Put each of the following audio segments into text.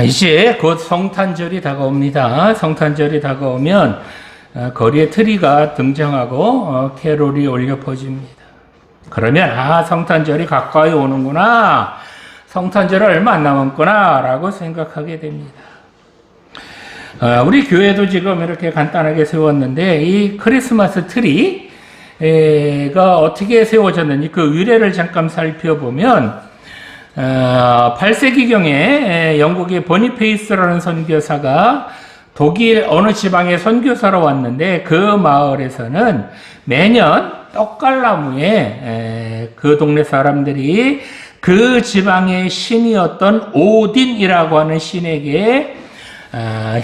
이제 곧 성탄절이 다가옵니다. 성탄절이 다가오면 거리에 트리가 등장하고 캐롤이 울려 퍼집니다. 그러면 성탄절이 가까이 오는구나. 성탄절이 얼마 안 남았구나 라고 생각하게 됩니다. 우리 교회도 지금 이렇게 간단하게 세웠는데 이 크리스마스 트리가 어떻게 세워졌는지 그 의례를 잠깐 살펴보면 8세기경에 영국의 버니페이스라는 선교사가 독일 어느 지방에 선교사로 왔는데 그 마을에서는 매년 떡갈나무에 그 동네 사람들이 그 지방의 신이었던 오딘이라고 하는 신에게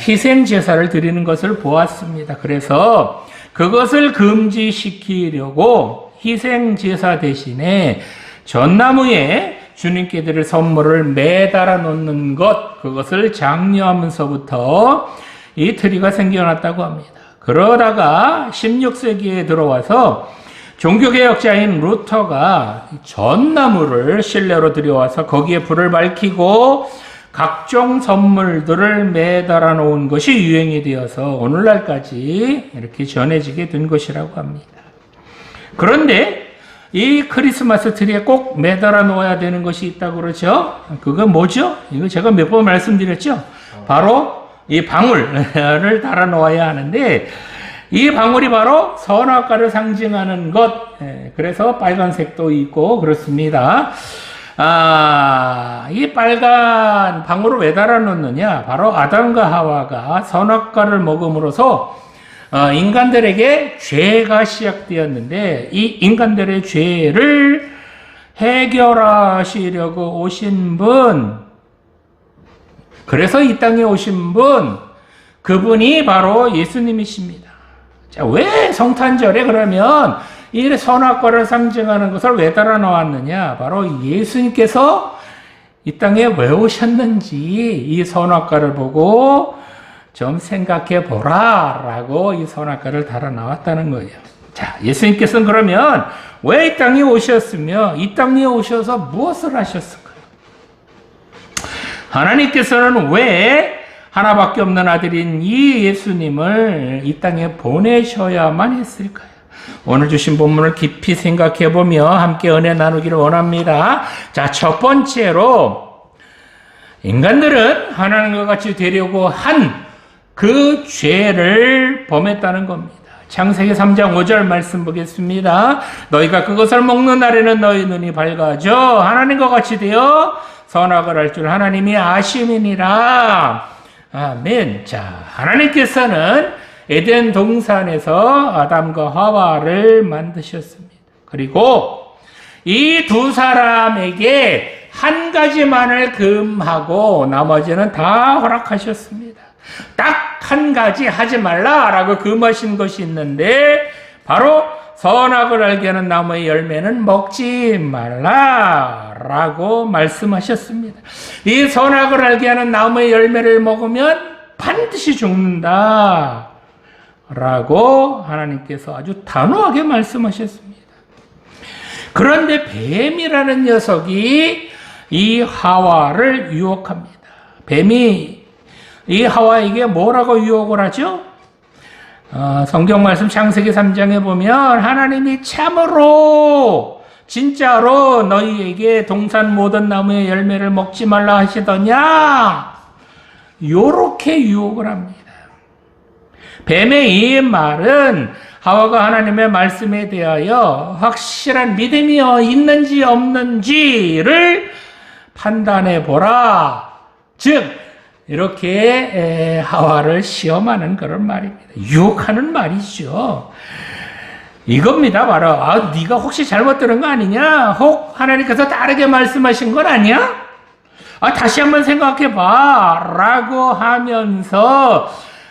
희생 제사를 드리는 것을 보았습니다. 그래서 그것을 금지시키려고 희생 제사 대신에 전나무에 주님께 드릴 선물을 매달아 놓는 것, 그것을 장려하면서부터 이 트리가 생겨났다고 합니다. 그러다가 16세기에 들어와서 종교개혁자인 루터가 전나무를 실내로 들여와서 거기에 불을 밝히고 각종 선물들을 매달아 놓은 것이 유행이 되어서 오늘날까지 이렇게 전해지게 된 것이라고 합니다. 그런데 이 크리스마스 트리에 꼭 매달아 놓아야 되는 것이 있다고 그러죠? 그건 뭐죠? 이거 제가 몇 번 말씀드렸죠? 바로 이 방울을 달아 놓아야 하는데 이 방울이 바로 선악과를 상징하는 것. 그래서 빨간색도 있고 그렇습니다. 이 빨간 방울을 왜 달아 놓느냐? 바로 아담과 하와가 선악과를 먹음으로써 인간들에게 죄가 시작되었는데 이 인간들의 죄를 해결하시려고 오신 분, 그래서 이 땅에 오신 분, 그분이 바로 예수님이십니다. 자, 왜 성탄절에 그러면 이 선악과를 상징하는 것을 왜 달아 놓았느냐? 바로 예수님께서 이 땅에 왜 오셨는지 이 선악과를 보고 좀 생각해 보라 라고 이 선악과를 달아 나왔다는 거예요. 자, 예수님께서는 그러면 왜 이 땅에 오셨으며 이 땅에 오셔서 무엇을 하셨을까요? 하나님께서는 왜 하나밖에 없는 아들인 이 예수님을 이 땅에 보내셔야만 했을까요? 오늘 주신 본문을 깊이 생각해 보며 함께 은혜 나누기를 원합니다. 자, 첫 번째로 인간들은 하나님과 같이 되려고 한 그 죄를 범했다는 겁니다. 창세기 3장 5절 말씀 보겠습니다. 너희가 그것을 먹는 날에는 너희 눈이 밝아져 하나님과 같이 되어 선악을 할 줄 하나님이 아심이니라. 아멘. 자, 하나님께서는 에덴 동산에서 아담과 하와를 만드셨습니다. 그리고 이 두 사람에게 한 가지만을 금하고 나머지는 다 허락하셨습니다. 딱 한 가지 하지 말라라고 금하신 것이 있는데 바로 선악을 알게 하는 나무의 열매는 먹지 말라라고 말씀하셨습니다. 이 선악을 알게 하는 나무의 열매를 먹으면 반드시 죽는다 라고 하나님께서 아주 단호하게 말씀하셨습니다. 그런데 뱀이라는 녀석이 이 하와를 유혹합니다. 뱀이 이 하와에게 뭐라고 유혹을 하죠? 성경 말씀 창세기 3장에 보면 하나님이 참으로 진짜로 너희에게 동산 모든 나무의 열매를 먹지 말라 하시더냐? 요렇게 유혹을 합니다. 뱀의 이 말은 하와가 하나님의 말씀에 대하여 확실한 믿음이 있는지 없는지를 판단해 보라. 즉 이렇게 하와를 시험하는 그런 말입니다. 유혹하는 말이죠. 이겁니다. 바로 네가 혹시 잘못 들은 거 아니냐? 혹 하나님께서 다르게 말씀하신 건 아니야? 다시 한번 생각해 봐 라고 하면서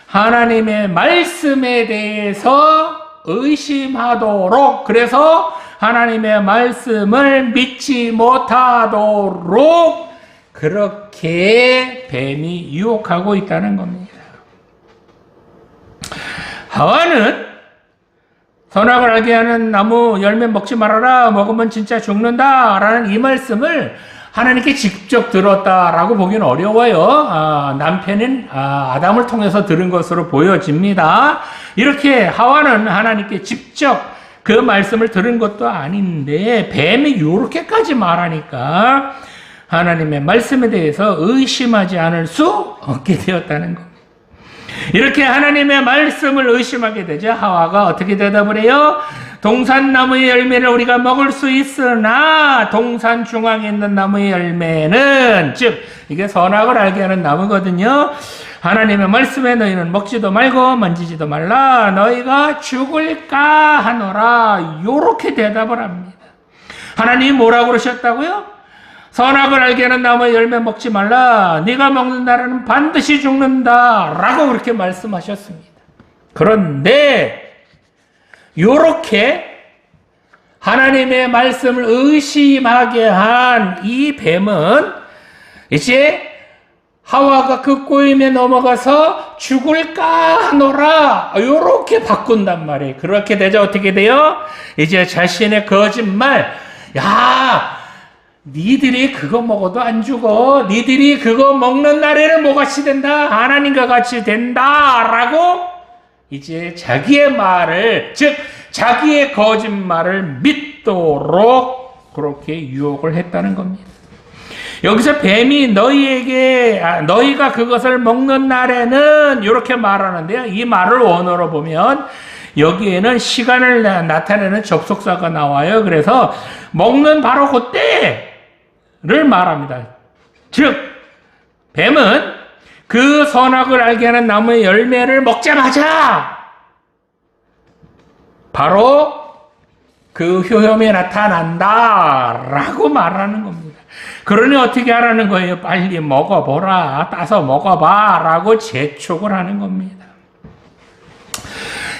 하나님의 말씀에 대해서 의심하도록, 그래서 하나님의 말씀을 믿지 못하도록 그렇게 뱀이 유혹하고 있다는 겁니다. 하와는 선악을 알게 하는 나무 열매 먹지 말아라, 먹으면 진짜 죽는다 라는 이 말씀을 하나님께 직접 들었다라고 보기는 어려워요. 남편인 아담을 통해서 들은 것으로 보여집니다. 이렇게 하와는 하나님께 직접 그 말씀을 들은 것도 아닌데 뱀이 이렇게까지 말하니까 하나님의 말씀에 대해서 의심하지 않을 수 없게 되었다는 겁니다. 이렇게 하나님의 말씀을 의심하게 되자 하와가 어떻게 대답을 해요? 동산나무의 열매를 우리가 먹을 수 있으나 동산 중앙에 있는 나무의 열매는, 즉 이게 선악을 알게 하는 나무거든요. 하나님의 말씀에 너희는 먹지도 말고 만지지도 말라, 너희가 죽을까 하노라. 요렇게 대답을 합니다. 하나님이 뭐라고 그러셨다고요? 선악을 알게 하는 나무의 열매 먹지 말라, 네가 먹는 날에는 반드시 죽는다 라고 그렇게 말씀하셨습니다. 그런데 요렇게 하나님의 말씀을 의심하게 한 이 뱀은 이제 하와가 그 꼬임에 넘어가서 죽을까 하노라 요렇게 바꾼단 말이에요. 그렇게 되자 어떻게 돼요? 이제 자신의 거짓말, 야 니들이 그거 먹어도 안 죽어, 니들이 그거 먹는 날에는 뭐같이 된다, 하나님과 같이 된다 라고 이제 자기의 말을, 즉 자기의 거짓말을 믿도록 그렇게 유혹을 했다는 겁니다. 여기서 뱀이 너희가 그것을 먹는 날에는 이렇게 말하는데요. 이 말을 원어로 보면 여기에는 시간을 나타내는 접속사가 나와요. 그래서 먹는 바로 그때를 말합니다. 즉 뱀은 그 선악을 알게 하는 나무의 열매를 먹자마자 바로 그 효험이 나타난다라고 말하는 겁니다. 그러니 어떻게 하라는 거예요? 빨리 먹어보라, 따서 먹어봐라고 재촉을 하는 겁니다.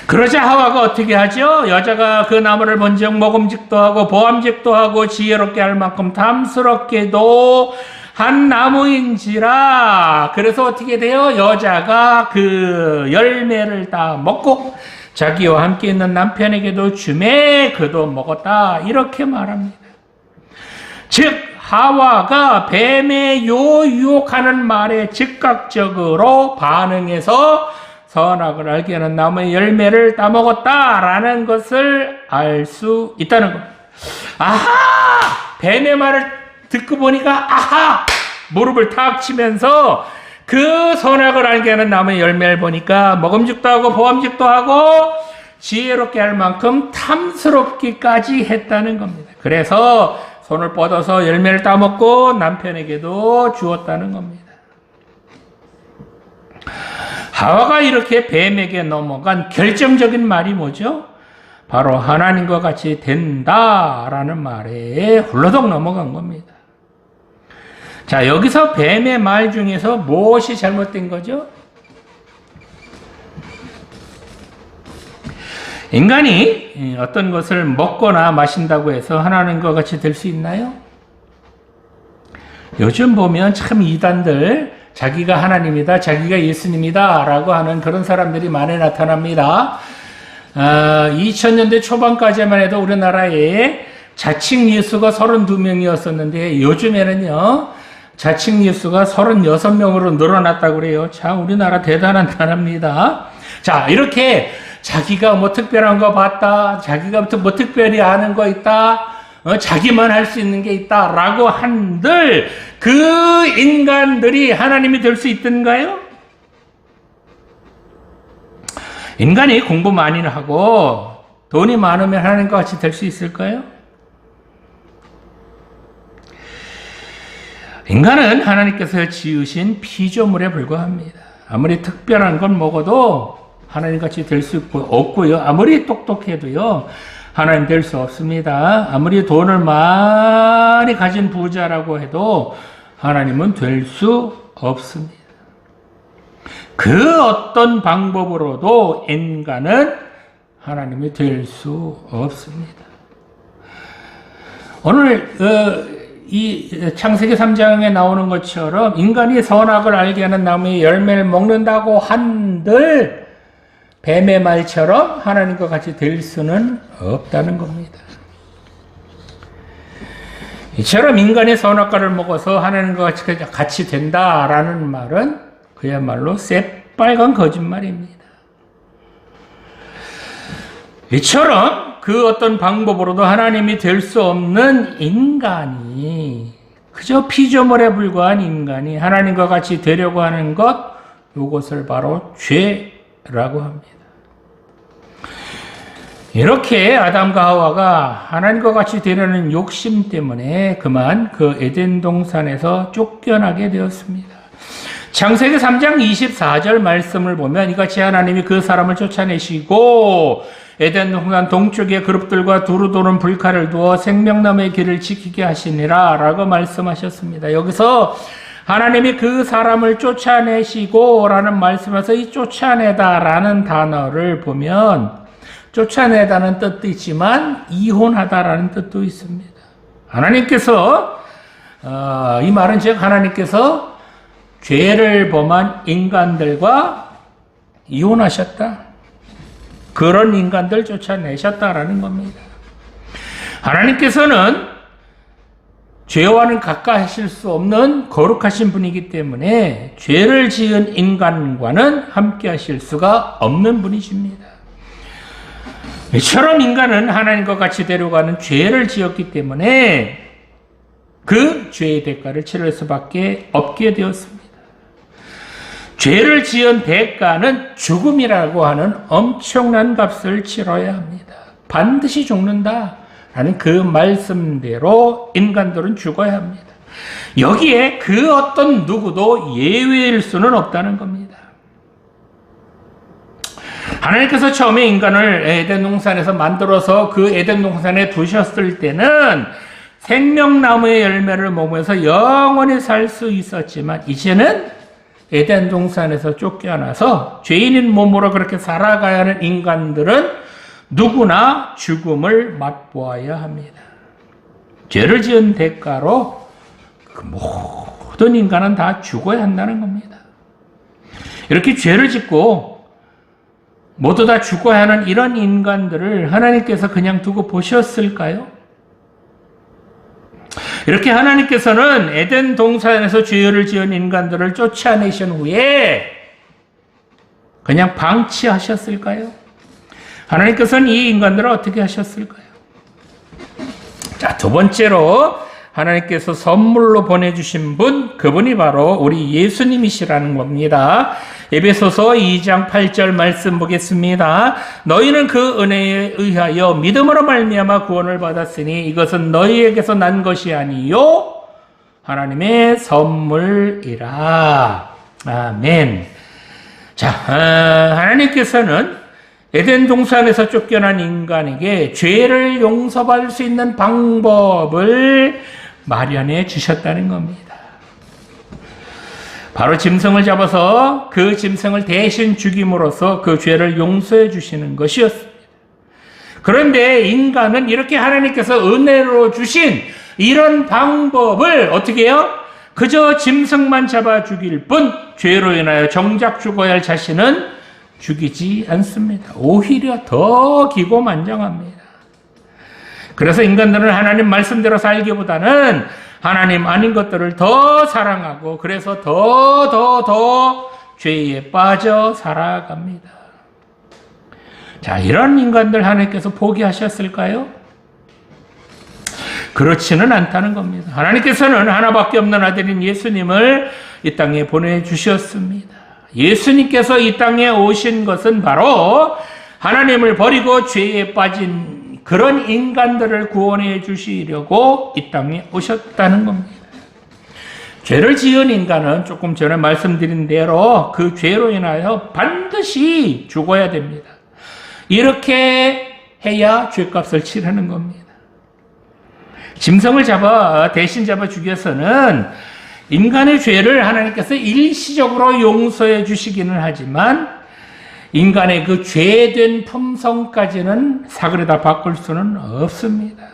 그러자 하와가 어떻게 하죠? 여자가 그 나무를 본즉 먹음직도 하고 보암직도 하고 지혜롭게 할 만큼 탐스럽게도 한 나무인지라. 그래서 어떻게 돼요? 여자가 그 열매를 다 먹고 자기와 함께 있는 남편에게도 주매 그도 먹었다. 이렇게 말합니다. 즉 하와가 뱀의 유혹하는 말에 즉각적으로 반응해서 선악을 알게 하는 나무의 열매를 따먹었다라는 것을 알 수 있다는 겁니다. 아하! 뱀의 말을 듣고 보니까 아하! 무릎을 탁 치면서 그 선악을 알게 하는 나무의 열매를 보니까 먹음직도 하고 보암직도 하고 지혜롭게 할 만큼 탐스럽기까지 했다는 겁니다. 그래서 손을 뻗어서 열매를 따먹고 남편에게도 주었다는 겁니다. 하와가 이렇게 뱀에게 넘어간 결정적인 말이 뭐죠? 바로 하나님과 같이 된다라는 말에 훌러덩 넘어간 겁니다. 자, 여기서 뱀의 말 중에서 무엇이 잘못된 거죠? 인간이 어떤 것을 먹거나 마신다고 해서 하나님과 같이 될 수 있나요? 요즘 보면 참 이단들 자기가 하나님이다, 자기가 예수님이다 라고 하는 그런 사람들이 많이 나타납니다. 2000년대 초반까지만 해도 우리나라에 자칭 예수가 32명이었었는데 요즘에는요 자칭 예수가 36명으로 늘어났다고 그래요. 참 우리나라 대단한 나라입니다. 자, 이렇게 자기가 뭐 특별한 거 봤다, 자기가 뭐 특별히 아는 거 있다, 자기만 할 수 있는 게 있다라고 한들 그 인간들이 하나님이 될 수 있던가요? 인간이 공부 많이 하고 돈이 많으면 하나님과 같이 될 수 있을까요? 인간은 하나님께서 지으신 피조물에 불과합니다. 아무리 특별한 건 먹어도 하나님같이 될 수 없고요. 아무리 똑똑해도요. 하나님 될 수 없습니다. 아무리 돈을 많이 가진 부자라고 해도 하나님은 될 수 없습니다. 그 어떤 방법으로도 인간은 하나님이 될 수 없습니다. 오늘 이 창세기 3장에 나오는 것처럼 인간이 선악을 알게 하는 나무의 열매를 먹는다고 한들 뱀의 말처럼 하나님과 같이 될 수는 없다는 겁니다. 이처럼 인간이 선악과를 먹어서 하나님과 같이 된다라는 말은 그야말로 새빨간 거짓말입니다. 이처럼 그 어떤 방법으로도 하나님이 될 수 없는 인간이, 그저 피조물에 불과한 인간이 하나님과 같이 되려고 하는 것, 이것을 바로 죄라고 합니다. 이렇게 아담과 하와가 하나님과 같이 되려는 욕심 때문에 그만 그 에덴 동산에서 쫓겨나게 되었습니다. 창세기 3장 24절 말씀을 보면 이같이 하나님이 그 사람을 쫓아내시고 에덴 동산 동쪽에 그룹들과 두루 도는 불칼을 두어 생명나무의 길을 지키게 하시니라 라고 말씀하셨습니다. 여기서 하나님이 그 사람을 쫓아내시고 라는 말씀에서 이 쫓아내다 라는 단어를 보면 쫓아내다는 뜻도 있지만 이혼하다라는 뜻도 있습니다. 하나님께서 이 말은 즉 하나님께서 죄를 범한 인간들과 이혼하셨다. 그런 인간들 쫓아내셨다라는 겁니다. 하나님께서는 죄와는 가까이 하실 수 없는 거룩하신 분이기 때문에 죄를 지은 인간과는 함께 하실 수가 없는 분이십니다. 이처럼 인간은 하나님과 같이 되려가는 죄를 지었기 때문에 그 죄의 대가를 치를 수밖에 없게 되었습니다. 죄를 지은 대가는 죽음이라고 하는 엄청난 값을 치러야 합니다. 반드시 죽는다라는 그 말씀대로 인간들은 죽어야 합니다. 여기에 그 어떤 누구도 예외일 수는 없다는 겁니다. 하나님께서 처음에 인간을 에덴 동산에서 만들어서 그 에덴 동산에 두셨을 때는 생명나무의 열매를 먹으면서 영원히 살 수 있었지만 이제는 에덴 동산에서 쫓겨나서 죄인인 몸으로 그렇게 살아가야 하는 인간들은 누구나 죽음을 맛보아야 합니다. 죄를 지은 대가로 그 모든 인간은 다 죽어야 한다는 겁니다. 이렇게 죄를 짓고 모두 다 죽어야 하는 이런 인간들을 하나님께서 그냥 두고 보셨을까요? 이렇게 하나님께서는 에덴 동산에서 죄를 지은 인간들을 쫓아내신 후에 그냥 방치하셨을까요? 하나님께서는 이 인간들을 어떻게 하셨을까요? 자, 두 번째로 하나님께서 선물로 보내주신 분, 그분이 바로 우리 예수님이시라는 겁니다. 에베소서 2장 8절 말씀 보겠습니다. 너희는 그 은혜에 의하여 믿음으로 말미암아 구원을 받았으니 이것은 너희에게서 난 것이 아니요 하나님의 선물이라. 아멘. 자, 하나님께서는 에덴 동산에서 쫓겨난 인간에게 죄를 용서받을 수 있는 방법을 마련해 주셨다는 겁니다. 바로 짐승을 잡아서 그 짐승을 대신 죽임으로써 그 죄를 용서해 주시는 것이었습니다. 그런데 인간은 이렇게 하나님께서 은혜로 주신 이런 방법을 어떻게 해요? 그저 짐승만 잡아 죽일 뿐 죄로 인하여 정작 죽어야 할 자신은 죽이지 않습니다. 오히려 더 기고만장합니다. 그래서 인간들은 하나님 말씀대로 살기보다는 하나님 아닌 것들을 더 사랑하고 그래서 더 죄에 빠져 살아갑니다. 자, 이런 인간들 하나님께서 포기하셨을까요? 그렇지는 않다는 겁니다. 하나님께서는 하나밖에 없는 아들인 예수님을 이 땅에 보내주셨습니다. 예수님께서 이 땅에 오신 것은 바로 하나님을 버리고 죄에 빠진 그런 인간들을 구원해 주시려고 이 땅에 오셨다는 겁니다. 죄를 지은 인간은 조금 전에 말씀드린 대로 그 죄로 인하여 반드시 죽어야 됩니다. 이렇게 해야 죄값을 치르는 겁니다. 짐승을 대신 잡아 죽여서는 인간의 죄를 하나님께서 일시적으로 용서해 주시기는 하지만 인간의 그 죄된 품성까지는 사그리다 바꿀 수는 없습니다.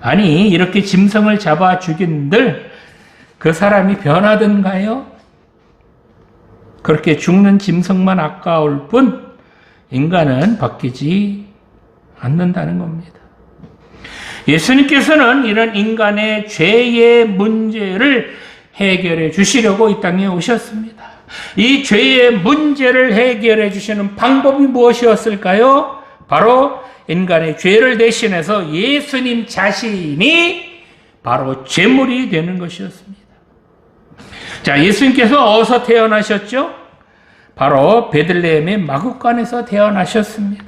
아니, 이렇게 짐승을 잡아 죽인들 그 사람이 변하던가요? 그렇게 죽는 짐승만 아까울 뿐 인간은 바뀌지 않는다는 겁니다. 예수님께서는 이런 인간의 죄의 문제를 해결해 주시려고 이 땅에 오셨습니다. 이 죄의 문제를 해결해 주시는 방법이 무엇이었을까요? 바로 인간의 죄를 대신해서 예수님 자신이 바로 제물이 되는 것이었습니다. 자, 예수님께서 어디서 태어나셨죠? 바로 베들레헴의 마구간에서 태어나셨습니다.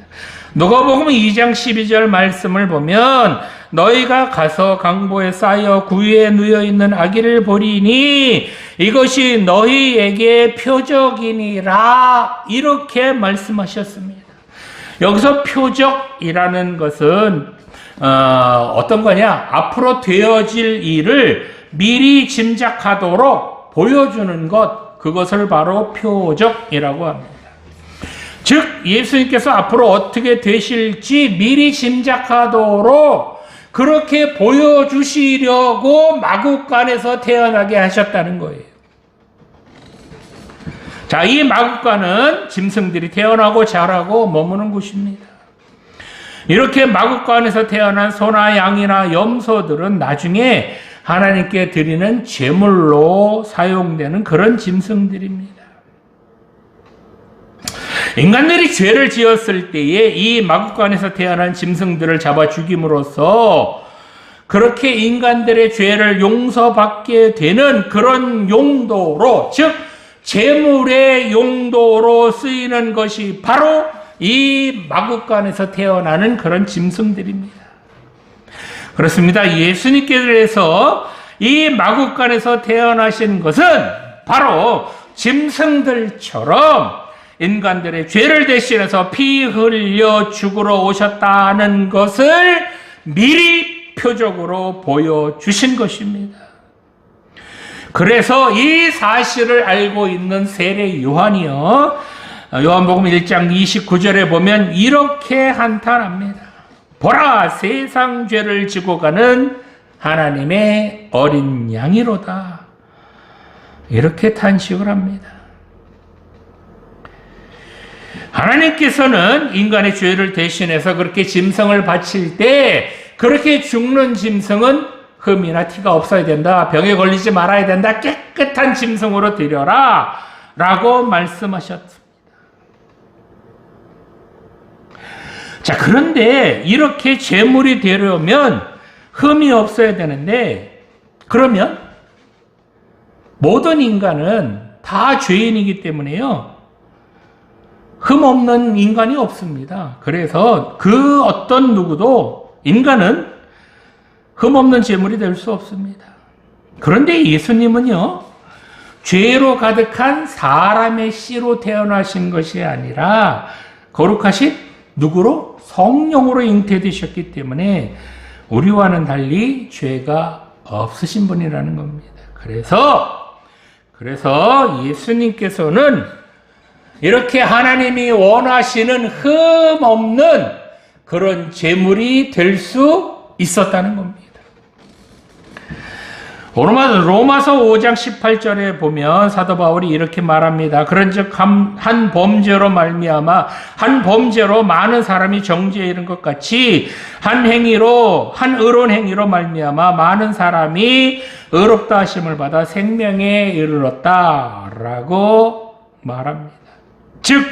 누가복음 2장 12절 말씀을 보면 너희가 가서 강보에 쌓여 구유에 누여 있는 아기를 보리니 이것이 너희에게 표적이니라, 이렇게 말씀하셨습니다. 여기서 표적이라는 것은 어떤 거냐? 앞으로 되어질 일을 미리 짐작하도록 보여주는 것, 그것을 바로 표적이라고 합니다. 즉 예수님께서 앞으로 어떻게 되실지 미리 짐작하도록 그렇게 보여주시려고 마구간에서 태어나게 하셨다는 거예요. 자, 이 마구간은 짐승들이 태어나고 자라고 머무는 곳입니다. 이렇게 마구간에서 태어난 소나 양이나 염소들은 나중에 하나님께 드리는 제물로 사용되는 그런 짐승들입니다. 인간들이 죄를 지었을 때에 이 마구간에서 태어난 짐승들을 잡아 죽임으로써 그렇게 인간들의 죄를 용서받게 되는 그런 용도로, 즉 제물의 용도로 쓰이는 것이 바로 이 마구간에서 태어나는 그런 짐승들입니다. 그렇습니다. 예수님께서 이 마구간에서 태어나신 것은 바로 짐승들처럼 인간들의 죄를 대신해서 피 흘려 죽으러 오셨다는 것을 미리 표적으로 보여주신 것입니다. 그래서 이 사실을 알고 있는 세례 요한이요, 요한복음 1장 29절에 보면 이렇게 한탄합니다. 보라, 세상 죄를 지고 가는 하나님의 어린 양이로다. 이렇게 탄식을 합니다. 하나님께서는 인간의 죄를 대신해서 그렇게 짐승을 바칠 때 그렇게 죽는 짐승은 흠이나 티가 없어야 된다, 병에 걸리지 말아야 된다, 깨끗한 짐승으로 드려라 라고 말씀하셨습니다. 자, 그런데 이렇게 제물이 되려면 흠이 없어야 되는데, 그러면 모든 인간은 다 죄인이기 때문에요, 흠 없는 인간이 없습니다. 그래서 그 어떤 누구도 인간은 흠 없는 제물이 될 수 없습니다. 그런데 예수님은요, 죄로 가득한 사람의 씨로 태어나신 것이 아니라 거룩하신 누구로? 성령으로 잉태되셨기 때문에 우리와는 달리 죄가 없으신 분이라는 겁니다. 그래서 예수님께서는 이렇게 하나님이 원하시는 흠 없는 그런 제물이 될 수 있었다는 겁니다. 로마서 5장 18절에 보면 사도 바울이 이렇게 말합니다. 그런즉 한 범죄로 말미암아 한 범죄로 많은 사람이 정죄에 이른 것 같이 한 의로운 행위로 말미암아 많은 사람이 의롭다 하심을 받아 생명에 이르렀다라고 말합니다. 즉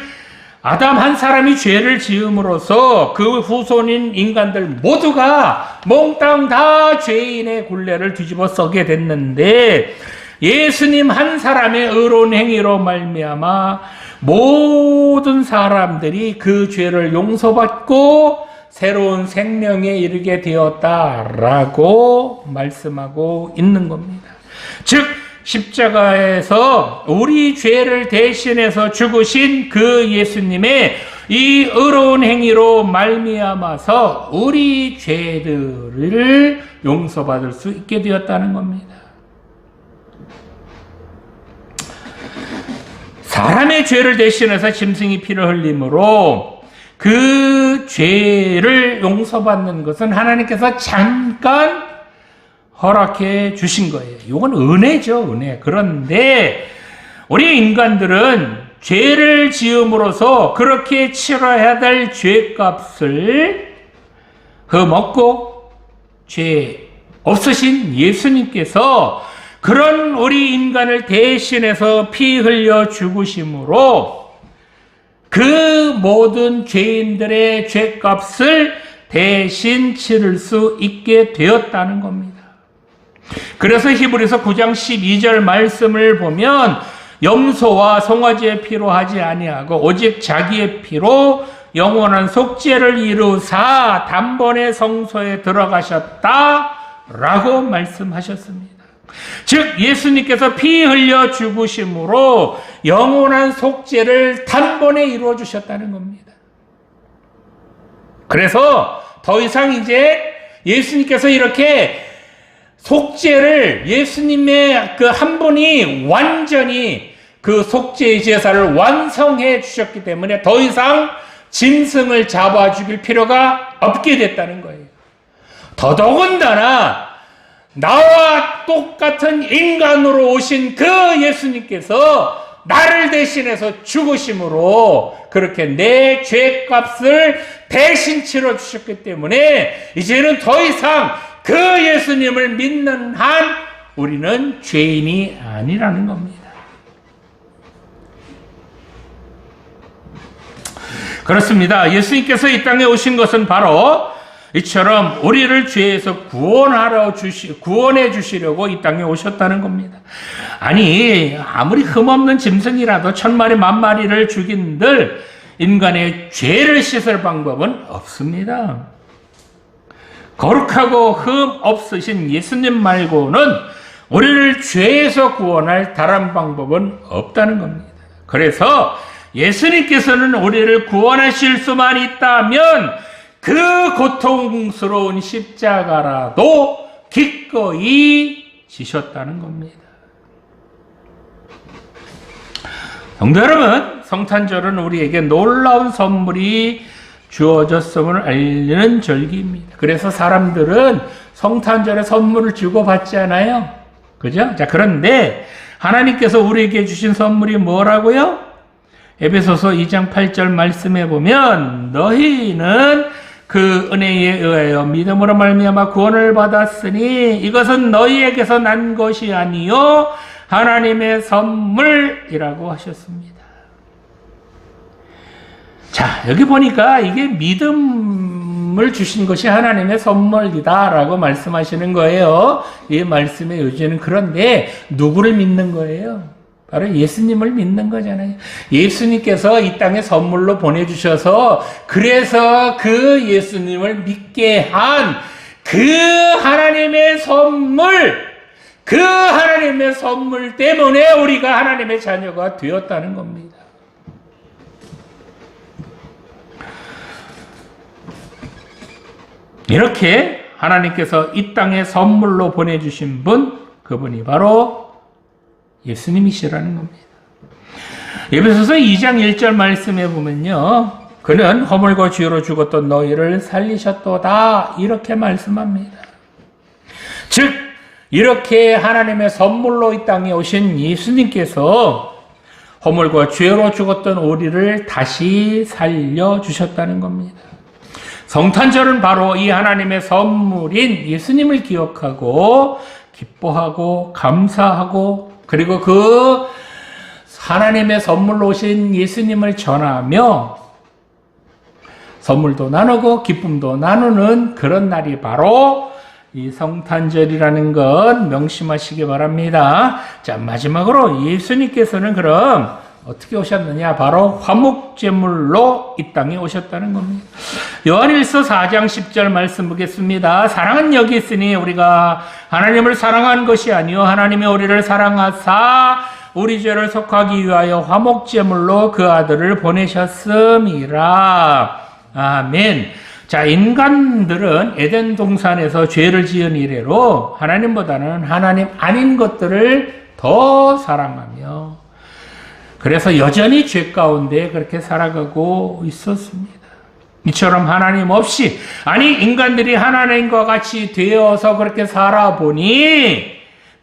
아담 한 사람이 죄를 지음으로써 그 후손인 인간들 모두가 몽땅 다 죄인의 굴레를 뒤집어 쓰게 됐는데, 예수님 한 사람의 의로운 행위로 말미암아 모든 사람들이 그 죄를 용서받고 새로운 생명에 이르게 되었다라고 말씀하고 있는 겁니다. 즉 십자가에서 우리 죄를 대신해서 죽으신 그 예수님의 이 의로운 행위로 말미암아서 우리 죄들을 용서받을 수 있게 되었다는 겁니다. 사람의 죄를 대신해서 짐승이 피를 흘림으로 그 죄를 용서받는 것은 하나님께서 잠깐 허락해 주신 거예요. 이건 은혜죠, 은혜. 그런데 우리 인간들은 죄를 지음으로써 그렇게 치러야 될 죄값을 흠없고 죄 없으신 예수님께서 그런 우리 인간을 대신해서 피 흘려 죽으심으로 그 모든 죄인들의 죄값을 대신 치를 수 있게 되었다는 겁니다. 그래서 히브리서 9장 12절 말씀을 보면 염소와 송아지의 피로 하지 아니하고 오직 자기의 피로 영원한 속죄를 이루사 단번에 성소에 들어가셨다라고 말씀하셨습니다. 즉 예수님께서 피 흘려 죽으심으로 영원한 속죄를 단번에 이루어 주셨다는 겁니다. 그래서 더 이상 이제 예수님께서 이렇게 속죄를 예수님의 그 한 분이 완전히 그 속죄의 제사를 완성해 주셨기 때문에 더 이상 짐승을 잡아 죽일 필요가 없게 됐다는 거예요. 더더군다나 나와 똑같은 인간으로 오신 그 예수님께서 나를 대신해서 죽으심으로 그렇게 내 죄값을 대신 치러 주셨기 때문에 이제는 더 이상 그 예수님을 믿는 한 우리는 죄인이 아니라는 겁니다. 그렇습니다. 예수님께서 이 땅에 오신 것은 바로 이처럼 우리를 죄에서 구원해 주시려고 이 땅에 오셨다는 겁니다. 아니 아무리 흠없는 짐승이라도 1000마리 10,000마리를 죽인들 인간의 죄를 씻을 방법은 없습니다. 거룩하고 흠 없으신 예수님 말고는 우리를 죄에서 구원할 다른 방법은 없다는 겁니다. 그래서 예수님께서는 우리를 구원하실 수만 있다면 그 고통스러운 십자가라도 기꺼이 지셨다는 겁니다. 성도 여러분, 성탄절은 우리에게 놀라운 선물이 주어졌음을 알리는 절기입니다. 그래서 사람들은 성탄절에 선물을 주고받잖아요. 그죠? 자, 그런데 하나님께서 우리에게 주신 선물이 뭐라고요? 에베소서 2장 8절 말씀해 보면 너희는 그 은혜에 의하여 믿음으로 말미암아 구원을 받았으니 이것은 너희에게서 난 것이 아니요 하나님의 선물이라고 하셨습니다. 자, 여기 보니까 이게 믿음을 주신 것이 하나님의 선물이다라고 말씀하시는 거예요. 이 말씀의 요지는 그런데 누구를 믿는 거예요? 바로 예수님을 믿는 거잖아요. 예수님께서 이 땅에 선물로 보내주셔서 그래서 그 예수님을 믿게 한 그 하나님의 선물, 그 하나님의 선물 때문에 우리가 하나님의 자녀가 되었다는 겁니다. 이렇게 하나님께서 이 땅에 선물로 보내주신 분, 그분이 바로 예수님이시라는 겁니다. 에베소서 2장 1절 말씀에 보면요. 그는 허물과 죄로 죽었던 너희를 살리셨도다. 이렇게 말씀합니다. 즉, 이렇게 하나님의 선물로 이 땅에 오신 예수님께서 허물과 죄로 죽었던 우리를 다시 살려주셨다는 겁니다. 성탄절은 바로 이 하나님의 선물인 예수님을 기억하고 기뻐하고 감사하고 그리고 그 하나님의 선물로 오신 예수님을 전하며 선물도 나누고 기쁨도 나누는 그런 날이 바로 이 성탄절이라는 것 명심하시기 바랍니다. 자, 마지막으로 예수님께서는 그럼 어떻게 오셨느냐? 바로 화목제물로 이 땅에 오셨다는 겁니다. 요한일서 4장 10절 말씀 보겠습니다. 사랑은 여기 있으니 우리가 하나님을 사랑한 것이 아니요 하나님이 우리를 사랑하사 우리 죄를 속하기 위하여 화목제물로 그 아들을 보내셨음이라. 아멘. 자, 인간들은 에덴 동산에서 죄를 지은 이래로 하나님보다는 하나님 아닌 것들을 더 사랑하며 그래서 여전히 죄 가운데 그렇게 살아가고 있었습니다. 이처럼 하나님 없이, 아니 인간들이 하나님과 같이 되어서 그렇게 살아보니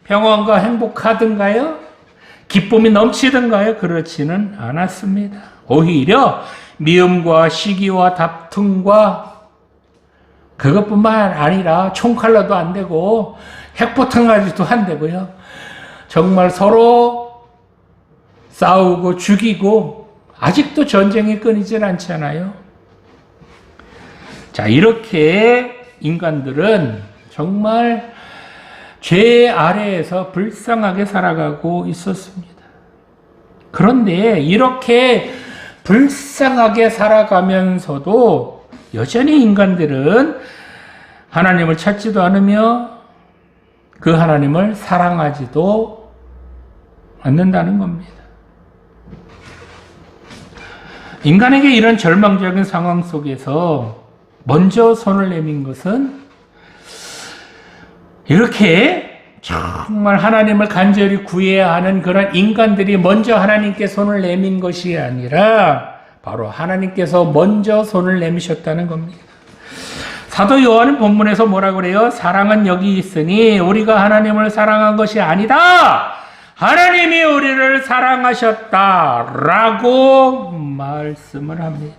평안과 행복하던가요? 기쁨이 넘치던가요? 그렇지는 않았습니다. 오히려 미움과 시기와 다툼과 그것뿐만 아니라 총칼로도 안 되고 핵폭탄 가지고도 안 되고요. 정말 서로 싸우고 죽이고 아직도 전쟁이 끊이질 않잖아요. 자, 이렇게 인간들은 정말 죄 아래에서 불쌍하게 살아가고 있었습니다. 그런데 이렇게 불쌍하게 살아가면서도 여전히 인간들은 하나님을 찾지도 않으며 그 하나님을 사랑하지도 않는다는 겁니다. 인간에게 이런 절망적인 상황 속에서 먼저 손을 내민 것은 이렇게 정말 하나님을 간절히 구해야 하는 그런 인간들이 먼저 하나님께 손을 내민 것이 아니라 바로 하나님께서 먼저 손을 내미셨다는 겁니다. 사도 요한은 본문에서 뭐라고 그래요? 사랑은 여기 있으니 우리가 하나님을 사랑한 것이 아니다. 하나님이 우리를 사랑하셨다라고 말씀을 합니다.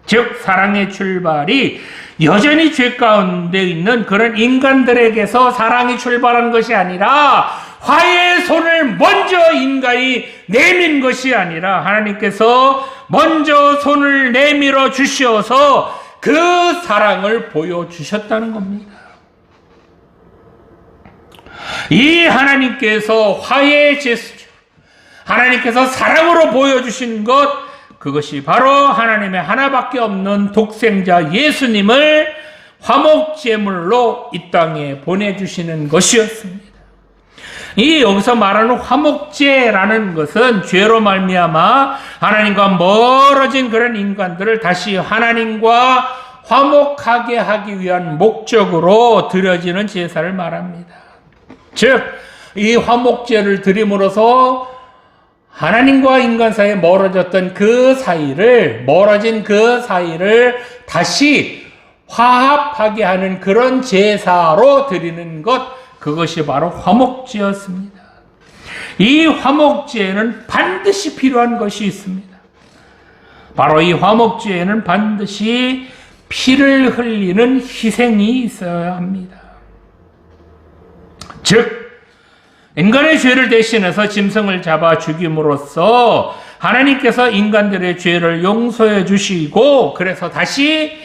즉 사랑의 출발이 여전히 죄 가운데 있는 그런 인간들에게서 사랑이 출발한 것이 아니라 화해의 손을 먼저 인간이 내민 것이 아니라 하나님께서 먼저 손을 내밀어 주셔서 그 사랑을 보여주셨다는 겁니다. 이 하나님께서 화해의 제스처, 하나님께서 사랑으로 보여주신 것, 그것이 바로 하나님의 하나밖에 없는 독생자 예수님을 화목제물로 이 땅에 보내주시는 것이었습니다. 이 여기서 말하는 화목제라는 것은 죄로 말미암아 하나님과 멀어진 그런 인간들을 다시 하나님과 화목하게 하기 위한 목적으로 드려지는 제사를 말합니다. 즉, 이 화목제를 드림으로써 하나님과 인간 사이에 멀어진 그 사이를 다시 화합하게 하는 그런 제사로 드리는 것, 그것이 바로 화목제였습니다. 이 화목제에는 반드시 필요한 것이 있습니다. 바로 이 화목제에는 반드시 피를 흘리는 희생이 있어야 합니다. 즉, 인간의 죄를 대신해서 짐승을 잡아 죽임으로써 하나님께서 인간들의 죄를 용서해 주시고 그래서 다시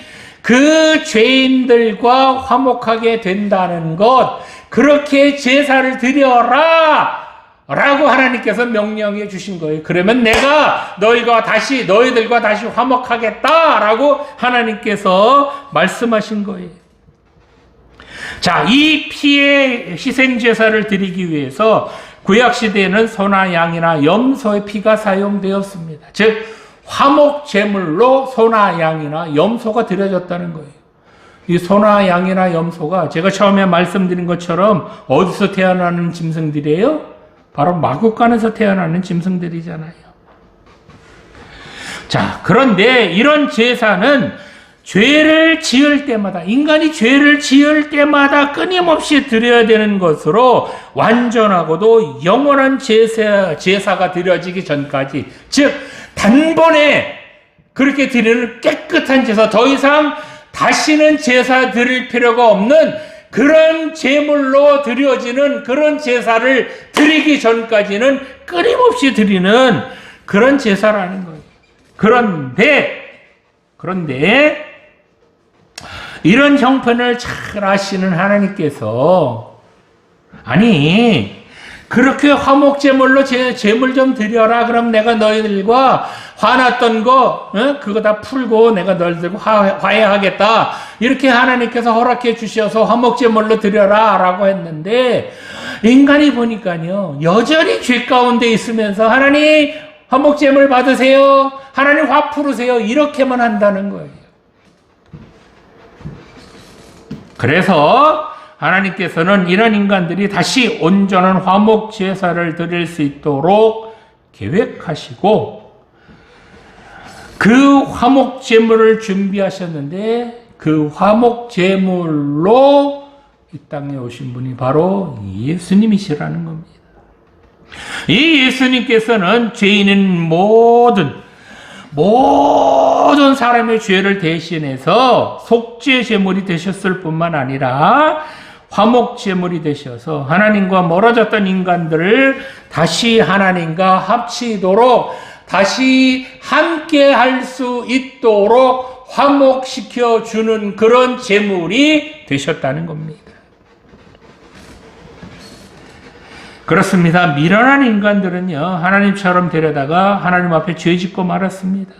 그 죄인들과 화목하게 된다는 것, 그렇게 제사를 드려라 라고 하나님께서 명령해 주신 거예요. 그러면 내가 너희들과 다시 화목하겠다라고 하나님께서 말씀하신 거예요. 자, 이 피의 희생 제사를 드리기 위해서 구약 시대에는 소나 양이나 염소의 피가 사용되었습니다. 즉 화목 제물로 소나 양이나 염소가 드려졌다는 거예요. 이 소나 양이나 염소가 제가 처음에 말씀드린 것처럼 어디서 태어나는 짐승들이에요? 바로 마구간에서 태어나는 짐승들이잖아요. 자, 그런데 이런 제사는 죄를 지을 때마다, 인간이 죄를 지을 때마다 끊임없이 드려야 되는 것으로 완전하고도 영원한 제사가 드려지기 전까지, 즉 단번에 그렇게 드리는 깨끗한 제사, 더 이상 다시는 제사 드릴 필요가 없는 그런 제물로 드려지는 그런 제사를 드리기 전까지는 끊임없이 드리는 그런 제사라는 거예요. 그런데 이런 형편을 잘 아시는 하나님께서, 아니 그렇게 화목제물로 제물 좀 드려라. 그럼 내가 너희들과 화났던 거 그거 다 풀고 내가 너희들과 화해하겠다. 이렇게 하나님께서 허락해 주셔서 화목제물로 드려라 라고 했는데, 인간이 보니까요 여전히 죄 가운데 있으면서 하나님 화목제물 받으세요, 하나님 화 풀으세요, 이렇게만 한다는 거예요. 그래서 하나님께서는 이런 인간들이 다시 온전한 화목 제사를 드릴 수 있도록 계획하시고 그 화목 제물을 준비하셨는데, 그 화목 제물로 이 땅에 오신 분이 바로 예수님이시라는 겁니다. 이 예수님께서는 죄인인 모든 사람의 죄를 대신해서 속죄 제물이 되셨을 뿐만 아니라 화목 제물이 되셔서 하나님과 멀어졌던 인간들을 다시 하나님과 합치도록 다시 함께 할 수 있도록 화목시켜 주는 그런 제물이 되셨다는 겁니다. 그렇습니다. 미련한 인간들은요, 하나님처럼 데려다가 하나님 앞에 죄 짓고 말았습니다.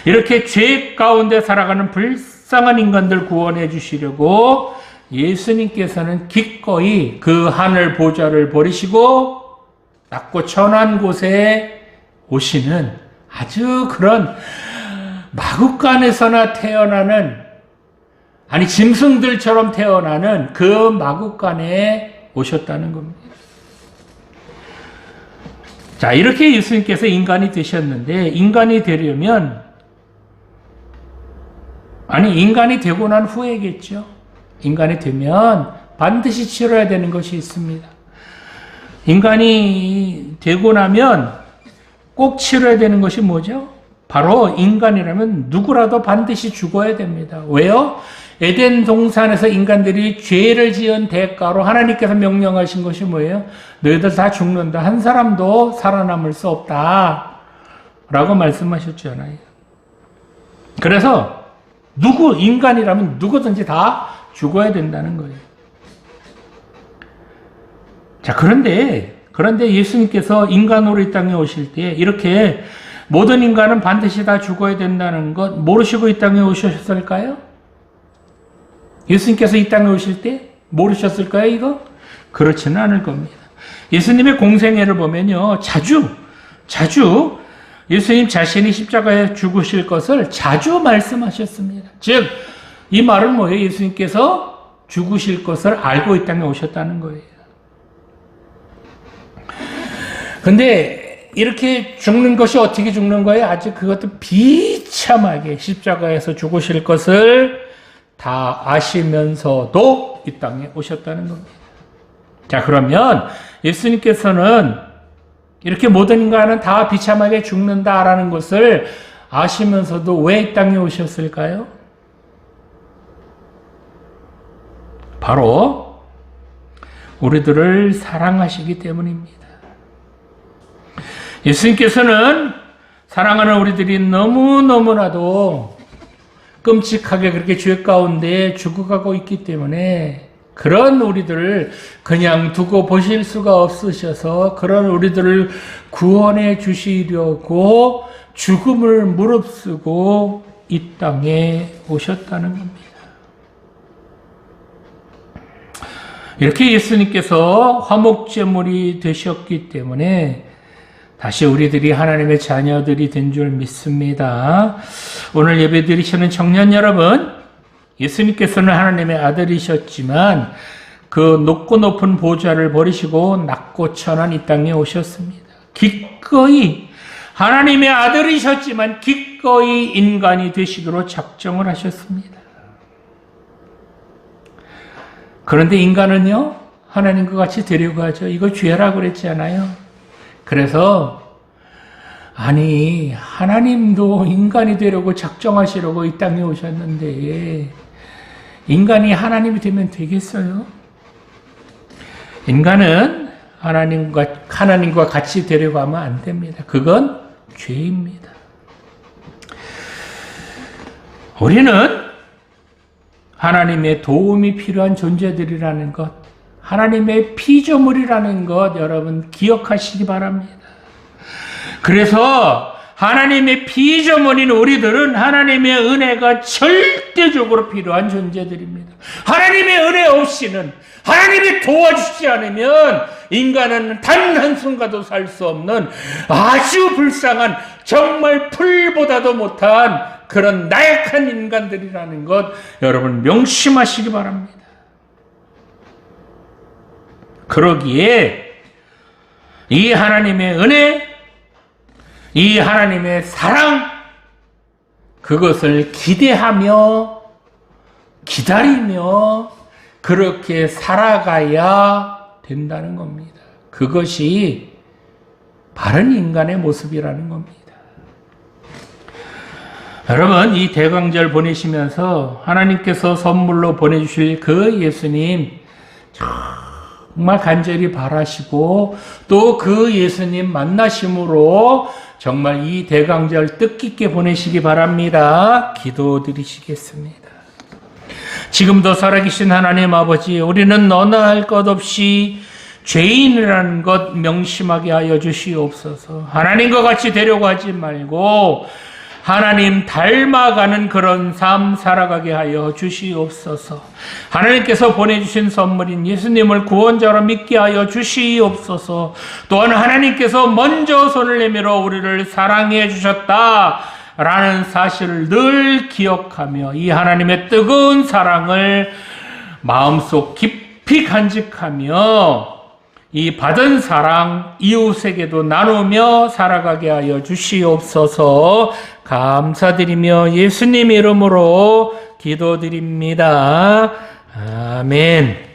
이렇게 죄 가운데 살아가는 불쌍한 인간들 구원해 주시려고 예수님께서는 기꺼이 그 하늘 보좌를 버리시고 낮고 천한 곳에 오시는 아주 그런 마구간에서나 태어나는, 아니 짐승들처럼 태어나는 그 마구간에 오셨다는 겁니다. 자, 이렇게 예수님께서 인간이 되셨는데, 인간이 되려면, 아니 인간이 되고 난 후에겠죠. 인간이 되면 반드시 치러야 되는 것이 있습니다. 인간이 되고 나면 꼭 치러야 되는 것이 뭐죠? 바로 인간이라면 누구라도 반드시 죽어야 됩니다. 왜요? 에덴 동산에서 인간들이 죄를 지은 대가로 하나님께서 명령하신 것이 뭐예요? 너희들 다 죽는다. 한 사람도 살아남을 수 없다. 라고 말씀하셨잖아요. 그래서 인간이라면 누구든지 다 죽어야 된다는 거예요. 자, 그런데 예수님께서 인간으로 이 땅에 오실 때 이렇게 모든 인간은 반드시 다 죽어야 된다는 것 모르시고 이 땅에 오셨을까요? 예수님께서 이 땅에 오실 때 모르셨을까요, 이거? 그렇지는 않을 겁니다. 예수님의 공생애를 보면요, 자주 예수님 자신이 십자가에 죽으실 것을 자주 말씀하셨습니다. 즉, 이 말은 뭐예요? 예수님께서 죽으실 것을 알고 이 땅에 오셨다는 거예요. 근데 이렇게 죽는 것이 어떻게 죽는 거예요? 아주 그것도 비참하게 십자가에서 죽으실 것을 다 아시면서도 이 땅에 오셨다는 겁니다. 자, 그러면 예수님께서는 이렇게 모든 인간은 다 비참하게 죽는다라는 것을 아시면서도 왜 이 땅에 오셨을까요? 바로 우리들을 사랑하시기 때문입니다. 예수님께서는 사랑하는 우리들이 너무나도 끔찍하게 그렇게 죄 가운데 죽어가고 있기 때문에 그런 우리들을 그냥 두고 보실 수가 없으셔서 그런 우리들을 구원해 주시려고 죽음을 무릅쓰고 이 땅에 오셨다는 겁니다. 이렇게 예수님께서 화목제물이 되셨기 때문에 다시 우리들이 하나님의 자녀들이 된 줄 믿습니다. 오늘 예배 드리시는 청년 여러분, 예수님께서는 하나님의 아들이셨지만 그 높고 높은 보좌를 버리시고 낮고 천한 이 땅에 오셨습니다. 기꺼이 하나님의 아들이셨지만 기꺼이 인간이 되시기로 작정을 하셨습니다. 그런데 인간은요, 하나님과 같이 되려고 하죠. 이거 죄라고 그랬잖아요. 그래서 아니 하나님도 인간이 되려고 작정하시려고 이 땅에 오셨는데 인간이 하나님이 되면 되겠어요? 인간은 하나님과 같이 되려고 하면 안 됩니다. 그건 죄입니다. 우리는 하나님의 도움이 필요한 존재들이라는 것, 하나님의 피조물이라는 것 여러분 기억하시기 바랍니다. 그래서 하나님의 피조물인 우리들은 하나님의 은혜가 절대적으로 필요한 존재들입니다. 하나님의 은혜 없이는, 하나님이 도와주시지 않으면 인간은 단 한순간도 살 수 없는 아주 불쌍한, 정말 풀보다도 못한 그런 나약한 인간들이라는 것 여러분 명심하시기 바랍니다. 그러기에 이 하나님의 은혜, 이 하나님의 사랑, 그것을 기대하며 기다리며 그렇게 살아가야 된다는 겁니다. 그것이 바른 인간의 모습이라는 겁니다. 여러분, 이 대강절 보내시면서 하나님께서 선물로 보내주실 그 예수님 정말 간절히 바라시고 또 그 예수님 만나심으로 정말 이 대강절 뜻깊게 보내시기 바랍니다. 기도드리시겠습니다. 지금도 살아계신 하나님 아버지, 우리는 너나 할 것 없이 죄인이라는 것 명심하게 하여 주시옵소서. 하나님과 같이 되려고 하지 말고 하나님 닮아가는 그런 삶 살아가게 하여 주시옵소서. 하나님께서 보내주신 선물인 예수님을 구원자로 믿게 하여 주시옵소서. 또한 하나님께서 먼저 손을 내밀어 우리를 사랑해 주셨다 라는 사실을 늘 기억하며 이 하나님의 뜨거운 사랑을 마음속 깊이 간직하며 이 받은 사랑 이웃에게도 나누며 살아가게 하여 주시옵소서. 감사드리며 예수님 이름으로 기도드립니다. 아멘.